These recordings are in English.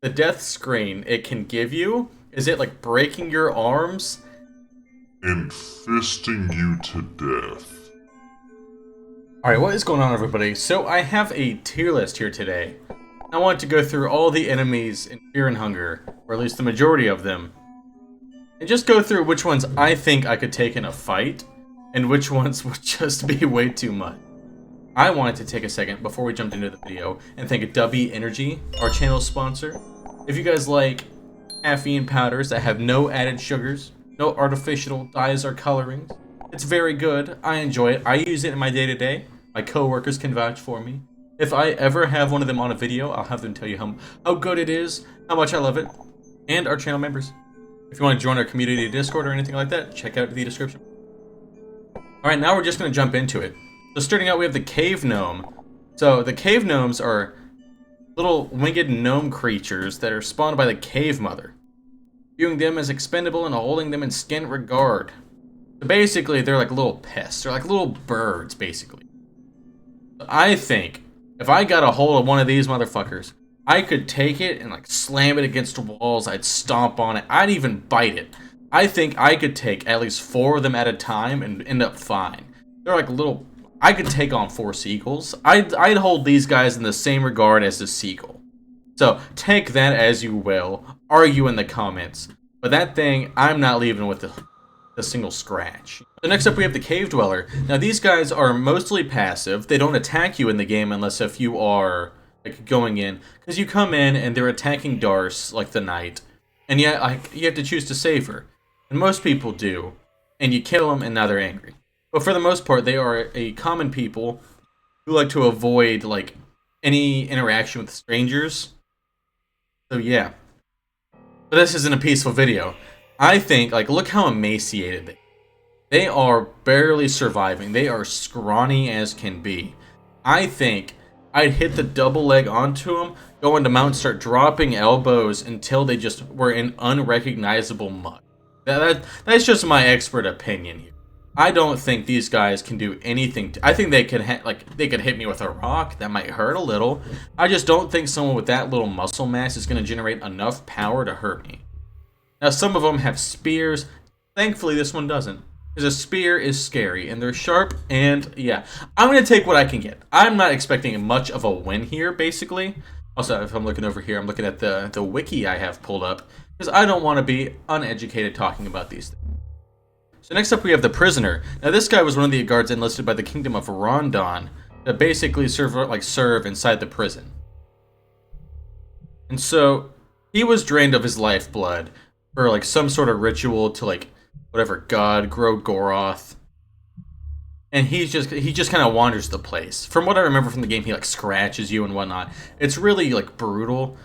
the death screen it can give you is it like breaking your arms and fisting you to death. Alright, what is going on, everybody? So I have a tier list here today. I want to go through all the enemies in Fear and Hunger, or at least the majority of them, and just go through which ones I think I could take in a fight, and which ones would just be way too much. I wanted to take a second before we jumped into the video and thank W Energy, our channel sponsor. If you guys like caffeine powders that have no added sugars, no artificial dyes or colorings, it's very good. I enjoy it. I use it in my day-to-day. My coworkers can vouch for me. If I ever have one of them on a video, I'll have them tell you how good it is, how much I love it, and our channel members. If you want to join our community Discord or anything like that, check out the description. Alright, now we're just going to jump into it. So starting out, we have the Cave Gnome. So the Cave Gnomes are little winged gnome creatures that are spawned by the Cave Mother, viewing them as expendable and holding them in scant regard. So basically, they're like little pests. They're like little birds, basically. I think if I got a hold of one of these motherfuckers, I could take it and like slam it against walls. I'd stomp on it. I'd even bite it. I think I could take at least 4 of them at a time and end up fine. They're like little... I could take on 4 seagulls. I'd hold these guys in the same regard as the seagull. So take that as you will. Argue in the comments. But that thing, I'm not leaving with a single scratch. So next up we have the Cave Dweller. Now these guys are mostly passive. They don't attack you in the game unless if you are like going in. Because you come in and they're attacking Darce, like the knight. And yet like, you have to choose to save her. And most people do. And you kill them and now they're angry. But for the most part, they are a common people who like to avoid like any interaction with strangers. So yeah. But this isn't a peaceful video. I think, like, look how emaciated they are barely surviving. They are scrawny as can be. I think I'd hit the double leg onto them, go into mount, start dropping elbows until they just were in unrecognizable mud. That's just my expert opinion here. I don't think these guys can do anything. I think they could they could hit me with a rock. That might hurt a little. I just don't think someone with that little muscle mass is going to generate enough power to hurt me. Now, some of them have spears. Thankfully, this one doesn't. Because a spear is scary, and they're sharp, and yeah. I'm going to take what I can get. I'm not expecting much of a win here, basically. Also, if I'm looking over here, I'm looking at the wiki I have pulled up, because I don't want to be uneducated talking about these things. So next up, we have the Prisoner. Now, this guy was one of the guards enlisted by the Kingdom of Rondon that basically serve inside the prison. And so, he was drained of his lifeblood for like some sort of ritual to like whatever god, Grogoroth. And he just kind of wanders the place. From what I remember from the game, he like scratches you and whatnot. It's really like brutal.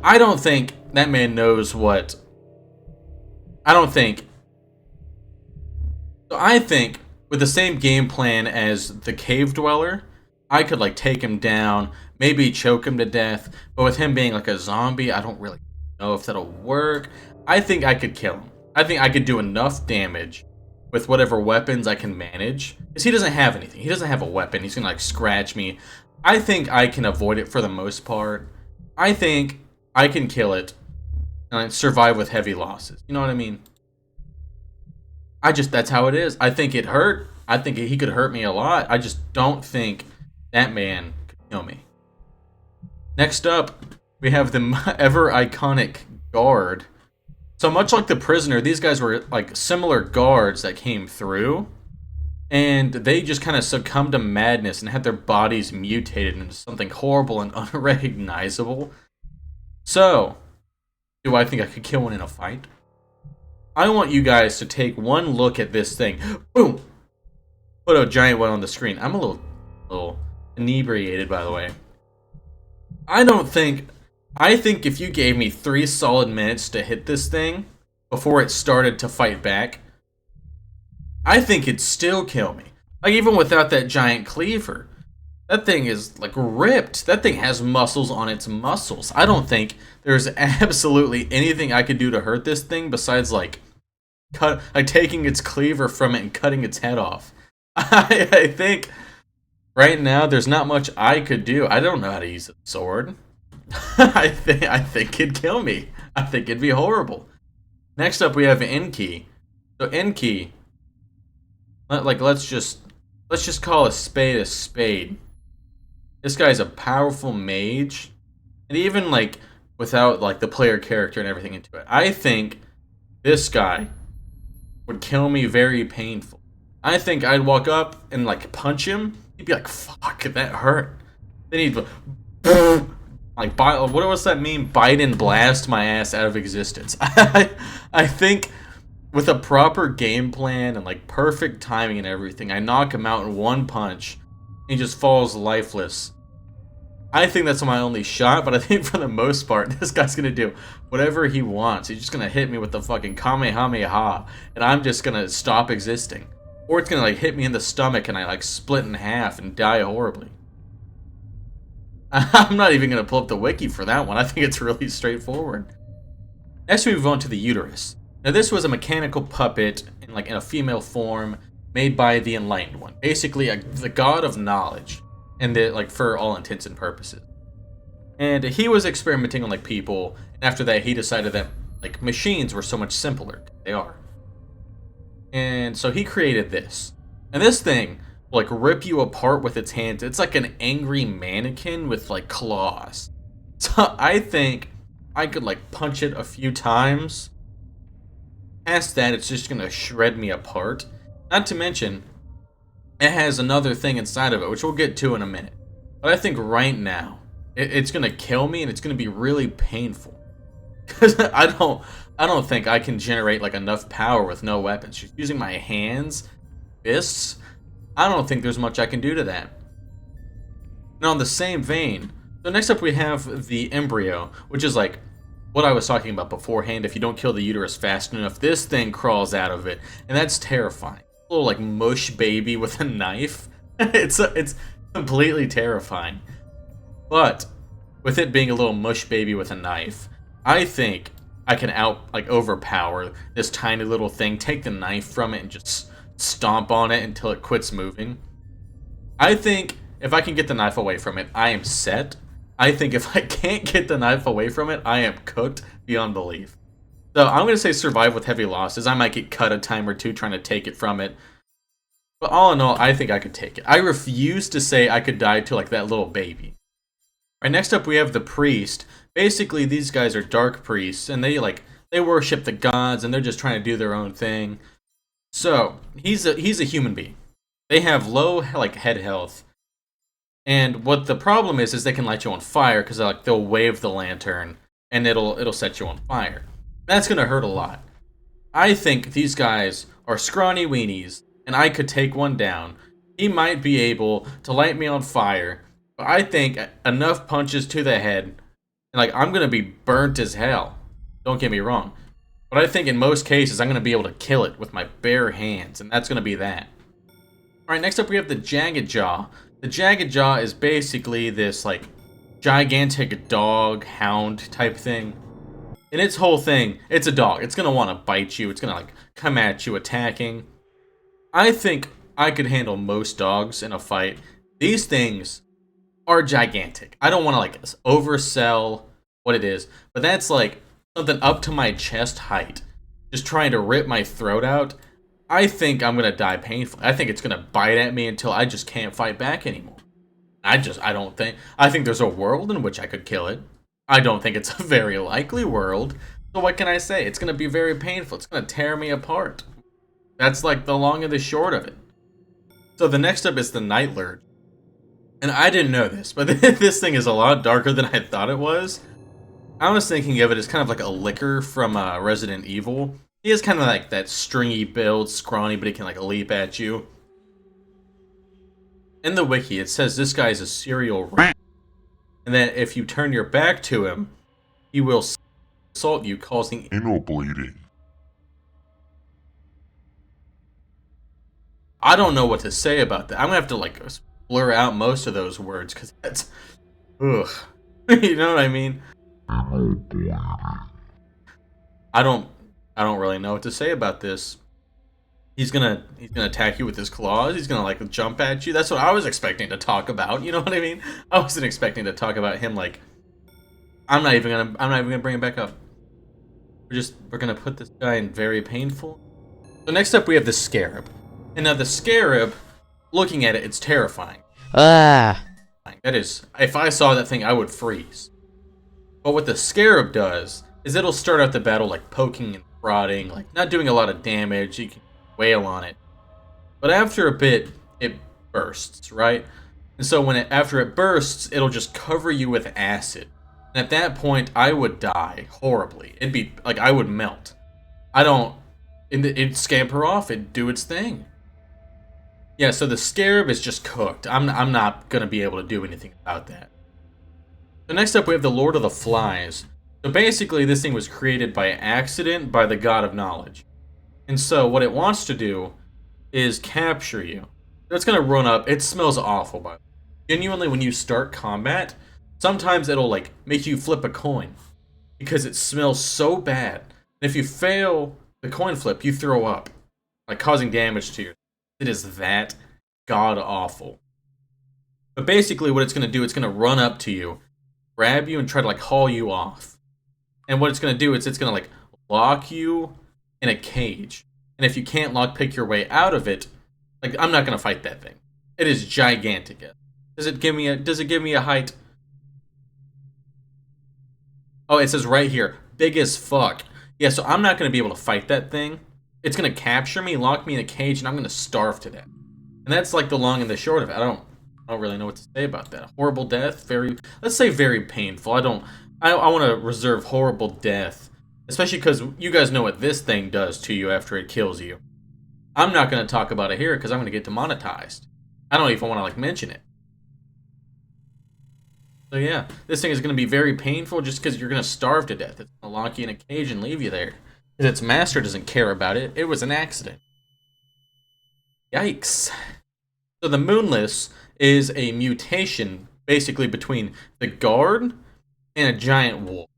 I don't think that man knows what... So I think with the same game plan as the Cave Dweller, I could like take him down, maybe choke him to death. But with him being like a zombie, I don't really know if that'll work. I think I could kill him. I think I could do enough damage with whatever weapons I can manage. Because he doesn't have anything. He doesn't have a weapon. He's gonna like scratch me. I think I can avoid it for the most part. I think I can kill it and survive with heavy losses. You know what I mean? That's how it is. I think it hurt. I think he could hurt me a lot. I just don't think that man could kill me. Next up, we have the ever iconic guard. So much like the Prisoner, these guys were like similar guards that came through, and they just kind of succumbed to madness and had their bodies mutated into something horrible and unrecognizable. So, do I think I could kill one in a fight? I want you guys to take one look at this thing. Boom! Put a giant one on the screen. I'm a little inebriated, by the way. I think if you gave me 3 solid minutes to hit this thing before it started to fight back, I think it'd still kill me. Like, even without that giant cleaver. That thing is, like, ripped. That thing has muscles on its muscles. I don't think there's absolutely anything I could do to hurt this thing besides, like taking its cleaver from it and cutting its head off. I think right now there's not much I could do. I don't know how to use a sword. I think it'd kill me. I think it'd be horrible. Next up, we have Enki. So Enki, let's just call a spade a spade. This guy's a powerful mage, and even like without like the player character and everything into it, I think this guy would kill me very painful. I think I'd walk up and like punch him. He'd be like, "Fuck, that hurt." Then he'd go, like, what was that meme? Bite and blast my ass out of existence. I think with a proper game plan and like perfect timing and everything, I knock him out in one punch. And he just falls lifeless. I think that's my only shot, but I think for the most part, this guy's gonna do whatever he wants. He's just gonna hit me with the fucking Kamehameha, and I'm just gonna stop existing. Or it's gonna like hit me in the stomach and I like split in half and die horribly. I'm not even gonna pull up the wiki for that one. I think it's really straightforward. Next, we move on to the uterus. Now, this was a mechanical puppet in a female form made by the Enlightened One, basically the god of knowledge, and for all intents and purposes. And he was experimenting on like people, and after that, he decided that like machines were so much simpler. They are. And so he created this, and this thing will like rip you apart with its hands. It's like an angry mannequin with like claws. So I think I could like punch it a few times. Past that, it's just gonna shred me apart. Not to mention, it has another thing inside of it, which we'll get to in a minute. But I think right now, it's gonna kill me, and it's gonna be really painful. Because I don't think I can generate like enough power with no weapons. Just using my hands, fists, I don't think there's much I can do to that. Now, in the same vein, so next up we have the embryo, which is like what I was talking about beforehand. If you don't kill the uterus fast enough, this thing crawls out of it, and that's terrifying. A little like mush baby with a knife. It's completely terrifying. But with it being a little mush baby with a knife, I think I can overpower this tiny little thing, take the knife from it, and just stomp on it until it quits moving. I think if I can get the knife away from it, I am set. I think if I can't get the knife away from it, I am cooked beyond belief. So I'm going to say survive with heavy losses. I might get cut a time or two trying to take it from it. But all in all, I think I could take it. I refuse to say I could die to like that little baby. Alright, next up we have the priest. Basically, these guys are dark priests, and they worship the gods, and they're just trying to do their own thing. So he's a human being. They have low like head health. And what the problem is they can light you on fire because like they'll wave the lantern and it'll set you on fire. That's gonna hurt a lot. I think these guys are scrawny weenies, and I could take one down. He might be able to light me on fire, but I think enough punches to the head, and like I'm gonna be burnt as hell. Don't get me wrong, but I think in most cases I'm gonna be able to kill it with my bare hands, and that's gonna be that. All right, next up we have the Jagged Jaw. The Jagged Jaw is basically this like gigantic dog hound type thing. And its whole thing, it's a dog. It's gonna want to bite you. It's gonna like come at you attacking. I think I could handle most dogs in a fight. These things are gigantic. I don't want to like oversell what it is, but that's like something up to my chest height, just trying to rip my throat out. I think I'm gonna die painfully. I think it's gonna bite at me until I just can't fight back anymore. I think there's a world in which I could kill it. I don't think it's a very likely world. So what can I say? It's gonna be very painful. It's gonna tear me apart. That's like the long and the short of it. So the next up is the Night Lurch. And I didn't know this, but this thing is a lot darker than I thought it was. I was thinking of it as kind of like a licker from Resident Evil. He has kind of like that stringy build, scrawny, but he can like leap at you. In the wiki, it says this guy is a serial rape, and that if you turn your back to him, he will assault you, causing anal bleeding. I don't know what to say about that. I'm gonna have to like blur out most of those words because that's, ugh. You know what I mean? I don't really know what to say about this. He's gonna attack you with his claws. He's gonna like jump at you. That's what I was expecting to talk about. You know what I mean? I wasn't expecting to talk about him like I'm not even gonna bring it back up. We're gonna put this guy in very painful. So next up we have the scarab. And now the scarab, looking at it, it's terrifying. Ah. That is, if I saw that thing, I would freeze. But what the scarab does is it'll start out the battle like poking and prodding, like not doing a lot of damage. You can wail on it. But after a bit, it bursts, right? And so after it bursts, it'll just cover you with acid. And at that point, I would die horribly. It'd be like I would melt. I don't. It'd scamper off. It'd do its thing. Yeah, so the scarab is just cooked. I'm not gonna be able to do anything about that. So next up we have the Lord of the Flies. So basically this thing was created by accident by the God of Knowledge. And so what it wants to do is capture you. It's gonna run up. It smells awful, by the way. Genuinely, when you start combat, sometimes it'll like make you flip a coin because it smells so bad. And if you fail the coin flip, you throw up, like causing damage to you. It is that god awful. But basically, what it's gonna do, it's gonna run up to you, grab you, and try to like haul you off. And what it's gonna do is it's gonna like lock you in a cage. And if you can't lockpick your way out of it, like I'm not gonna fight that thing. It is gigantic. Does it give me a height? Oh, it says right here, big as fuck. Yeah, so I'm not gonna be able to fight that thing. It's gonna capture me, lock me in a cage, and I'm gonna starve to death. And that's like the long and the short of it. I don't really know what to say about that. Horrible death, let's say very painful. I want to reserve horrible death, especially because you guys know what this thing does to you after it kills you. I'm not going to talk about it here because I'm going to get demonetized. I don't even want to like mention it. So yeah, this thing is going to be very painful just because you're going to starve to death. It's going to lock you in a cage and leave you there. Because its master doesn't care about it. It was an accident. Yikes. So the Moonless is a mutation, basically, between the Guard and a giant wolf.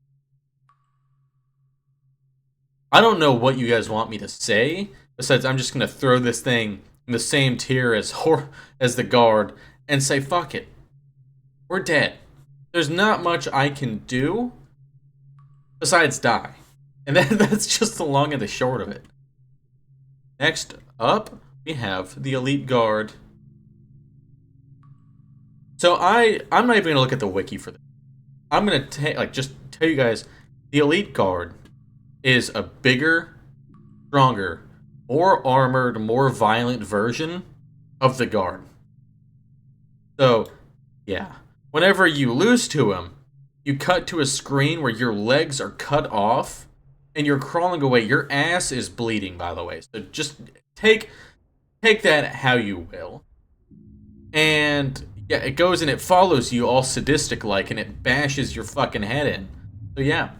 I don't know what you guys want me to say, besides I'm just going to throw this thing in the same tier as the Guard and say, fuck it. We're dead. There's not much I can do besides die. And that's just the long and the short of it. Next up, we have the Elite Guard. So I'm not even gonna look at the wiki for this. I'm gonna just tell you guys, the Elite Guard is a bigger, stronger, more armored, more violent version of the Guard. So, yeah. Whenever you lose to him, you cut to a screen where your legs are cut off and you're crawling away. Your ass is bleeding, by the way. So just take that how you will. And yeah, it goes and it follows you all sadistic like and it bashes your fucking head in. So yeah.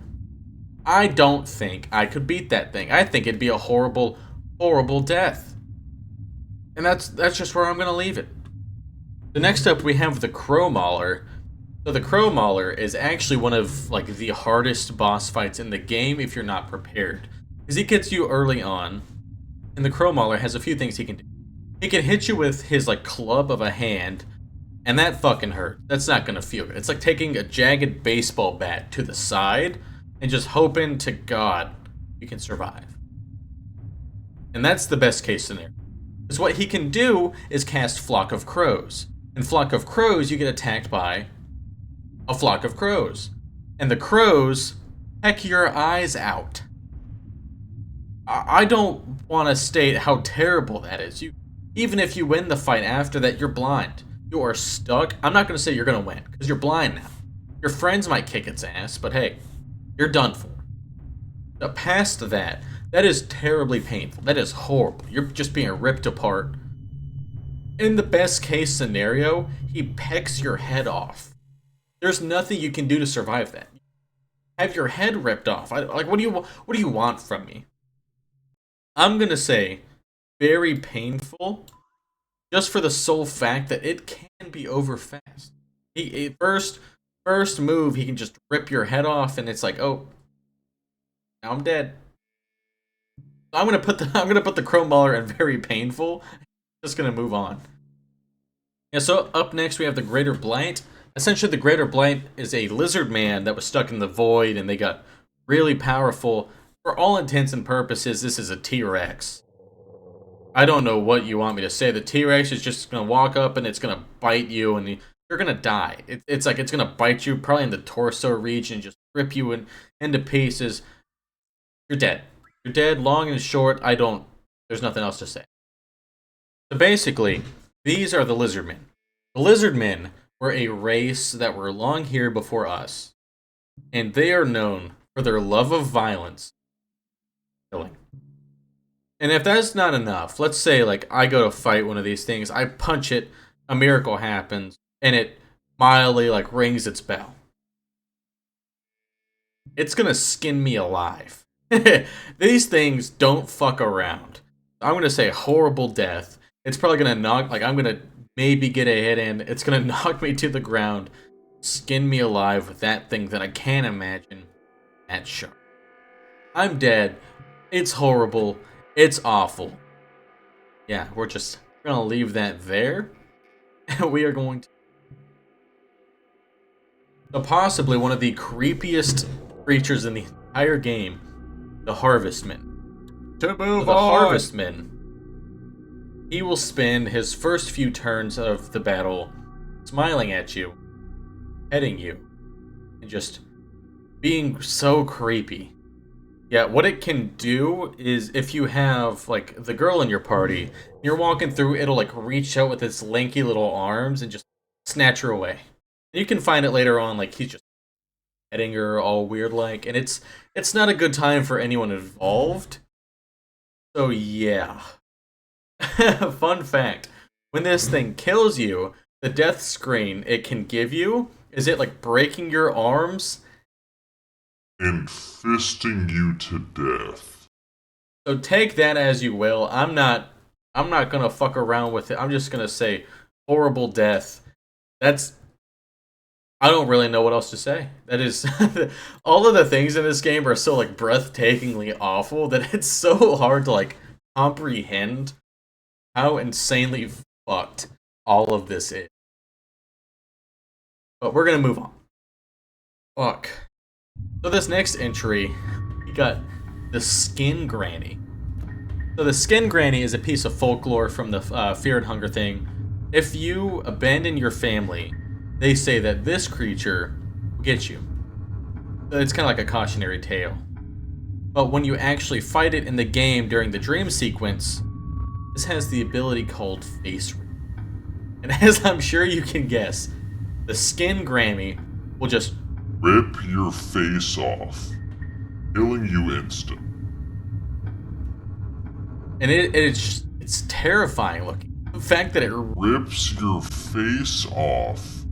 I don't think I could beat that thing. I think it'd be a horrible, horrible death. And that's just where I'm gonna leave it. The next up we have the Crow Mauler. So the Crow Mauler is actually one of like the hardest boss fights in the game if you're not prepared. Because he gets you early on. And the Crow Mauler has a few things he can do. He can hit you with his like club of a hand, and that fucking hurt. That's not gonna feel good. It's like taking a jagged baseball bat to the side and just hoping to God you can survive. And that's the best case scenario. Because what he can do is cast Flock of Crows. In Flock of Crows, you get attacked by a flock of crows. And the crows peck your eyes out. I don't want to state how terrible that is. Even if you win the fight after that, you're blind. You are stuck. I'm not going to say you're going to win, because you're blind now. Your friends might kick its ass, but hey, you're done for. But past that is terribly painful. That is horrible. You're just being ripped apart. In the best case scenario, he pecks your head off. There's nothing you can do to survive that. Have your head ripped off. What do you want from me? I'm gonna say very painful, just for the sole fact that it can be over fast. First move, he can just rip your head off, and it's like, oh, now I'm dead. I'm gonna put the Crow Mauler in very painful. Just gonna move on. Yeah. So up next we have the Greater Blight. essentially the Greater Blight is a lizard man that was stuck in the void and they got really powerful. For all intents and purposes, this is a T-Rex. I don't know what you want me to say. The T-Rex is just gonna walk up and it's gonna bite you and you're gonna die. It's like it's gonna bite you probably in the torso region, just rip you into pieces. You're dead. You're dead, long and short. There's nothing else to say. So basically, these are the Lizardmen. The Lizardmen were a race that were long here before us. And they are known for their love of violence. Killing. And if that's not enough, let's say like I go to fight one of these things, I punch it, a miracle happens, and it mildly like rings its bell. It's gonna skin me alive. These things don't fuck around. I'm gonna say horrible death. It's probably gonna knock, like I'm gonna maybe get a hit in. It's gonna knock me to the ground, skin me alive with that thing that I can't imagine. That shark. I'm dead. It's horrible. It's awful. Yeah, we're gonna leave that there. And we are going to possibly one of the creepiest creatures in the entire game, the Harvestman. To move The on. Harvestman. He will spend his first few turns of the battle smiling at you, petting you, and just being so creepy. Yeah, what it can do is if you have, like, the girl in your party, you're walking through, it'll, like, reach out with its lanky little arms and just snatch her away. And you can find it later on, like, he's just petting her all weird-like, and it's not a good time for anyone involved. So, yeah. Fun fact, when this thing kills you, the death screen it can give you is it, like, breaking your arms and fisting you to death. So take that as you will. I'm not gonna fuck around with it. I'm just gonna say horrible death. I don't really know what else to say. That is all of the things in this game are so like breathtakingly awful that it's so hard to like comprehend how insanely fucked all of this is. But we're gonna move on. Fuck. So this next entry, we got the Skin Granny. So the Skin Granny is a piece of folklore from the Fear and Hunger thing. If you abandon your family, they say that this creature will get you. So it's kind of like a cautionary tale. But when you actually fight it in the game during the dream sequence, this has the ability called Face Rip. And as I'm sure you can guess, the Skin Granny will just rip your face off, killing you instant. And it's terrifying looking. The fact that it rips your face off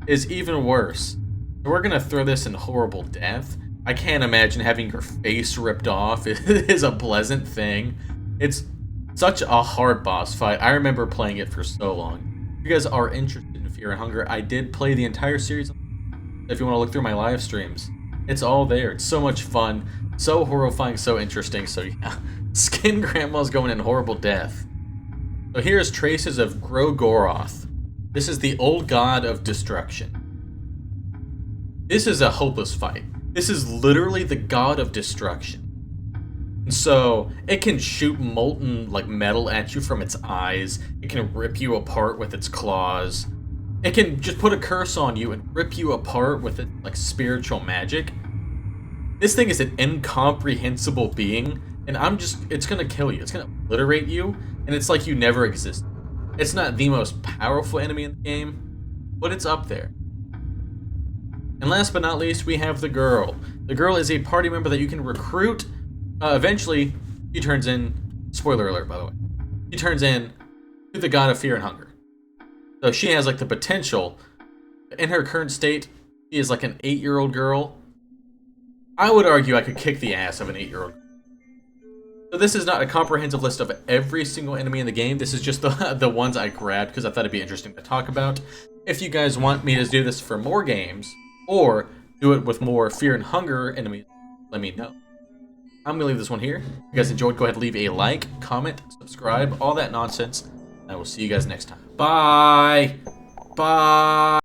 is even worse. So we're gonna throw this in horrible death. I can't imagine having your face ripped off is a pleasant thing. It's such a hard boss fight. I remember playing it for so long. If you guys are interested in Fear and Hunger, I did play the entire series. If you want to look through my live streams, it's all there. It's so much fun, so horrifying, so interesting. So yeah, Skin Grandma's going in horrible death. So here's traces of Grogoroth. This is the old god of destruction. This is a hopeless fight. This is literally the god of destruction. And so it can shoot molten like metal at you from its eyes. It can rip you apart with its claws. It can just put a curse on you and rip you apart with its like spiritual magic. This thing is an incomprehensible being, and it's gonna kill you. It's gonna obliterate you, and it's like you never existed. It's not the most powerful enemy in the game, but it's up there. And last but not least, we have the girl. The girl is a party member that you can recruit. Eventually, she turns in, spoiler alert by the way, she turns in to the god of Fear and Hunger. So she has like the potential. In her current state, she is like an 8-year-old girl. I would argue I could kick the ass of an 8-year-old. So this is not a comprehensive list of every single enemy in the game. This is just the ones I grabbed because I thought it'd be interesting to talk about. If you guys want me to do this for more games, or do it with more Fear and Hunger enemies, let me know. I'm gonna leave this one here. If you guys enjoyed, go ahead and leave a like, comment, subscribe, all that nonsense. I will see you guys next time. Bye! Bye!